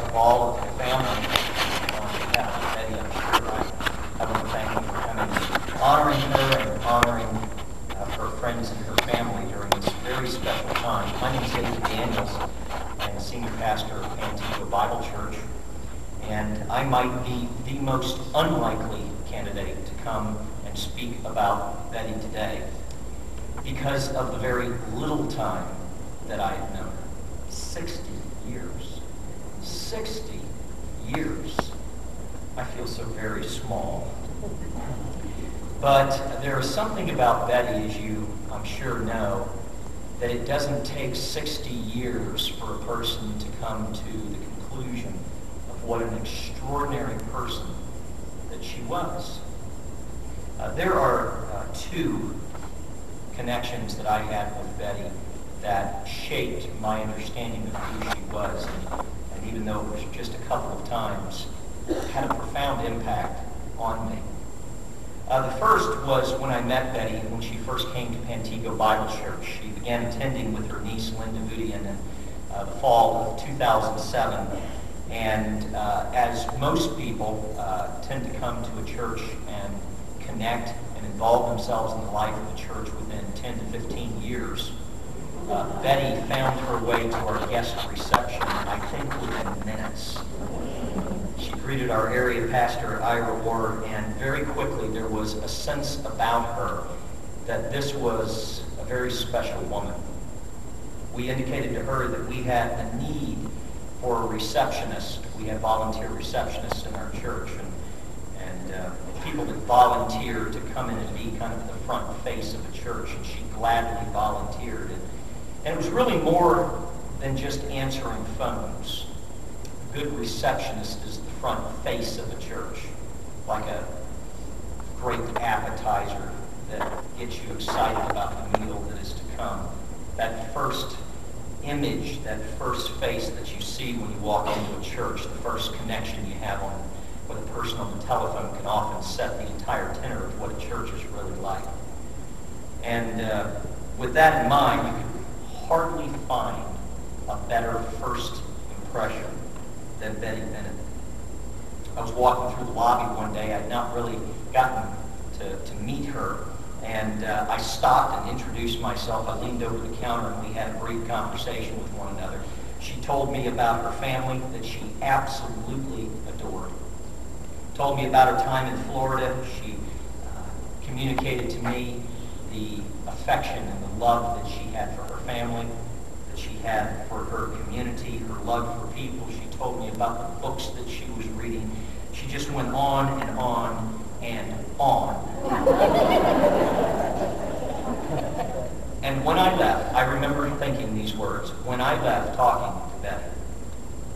of all of the family, on behalf of Betty, I'm sure I want to thank you for coming, honoring her and honoring her friends and her family during this very special time. My name is David Daniels. I'm the senior pastor of Antigua Bible Church, and I might be the most unlikely candidate to come and speak about Betty today because of the very little time that I have known her. 60 years. 60 years. I feel so very small. But there is something about Betty, as you, I'm sure, know, that it doesn't take 60 years for a person to come to the conclusion of what an extraordinary person that she was. There are two connections that I had with Betty that shaped my understanding of who she was, and even though it was just a couple of times, had a profound impact on me. The first was when I met Betty when she first came to Antigua Bible Church. She began attending with her niece Linda Vudian in the fall of 2007. And as most people tend to come to a church and connect and involve themselves in the life of the church within 10 to 15 years, Betty found her way to our guest reception, I think within minutes. She greeted our area pastor, Ira Ward, and very quickly there was a sense about her that this was a very special woman. We indicated to her that we had a need for a receptionist. We had volunteer receptionists in our church, and people that volunteer to come in and be kind of the front face of a church, and she gladly volunteered. And it was really more than just answering phones. A good receptionist is the front face of a church, like a great appetizer that gets you excited about the meal that is to come. That first image, that first face that you see when you walk into a church, the first connection you have with a person on the telephone can often set the entire tenor of what a church is really like. And with that in mind, you can hardly find a better first impression than Betty Bennett. I was walking through the lobby one day. I had not really gotten to meet her, and I stopped and introduced myself. I leaned over the counter and we had a brief conversation with one another. She told me about her family that she absolutely adored. Told me about her time in Florida. She communicated to me the affection and the love that she had for her family, that she had for her community, her love for people. She told me about the books that she was reading. She just went on and on and on. And when I left, I remember thinking these words. When I left talking to Betty,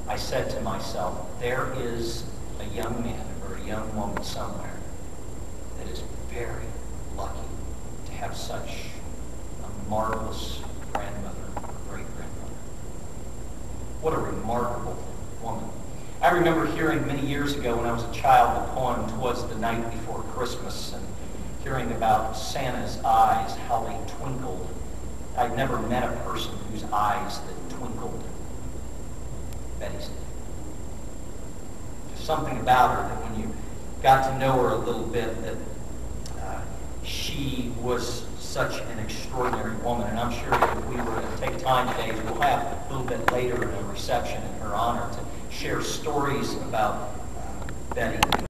I said to myself, there is a young man or a young woman somewhere that is very lucky to have such a marvelous grandmother or great-grandmother. What a remarkable woman. I remember hearing many years ago when I was a child the poem "'Twas the Night Before Christmas," and hearing about Santa's eyes, how they twinkled. I'd never met a person whose eyes that twinkled. Betty's did. There's something about her that when you got to know her a little bit, that she was such an extraordinary woman. And I'm sure that if we were to take time today, as we'll have a little bit later in a reception in her honor, to share stories about Betty.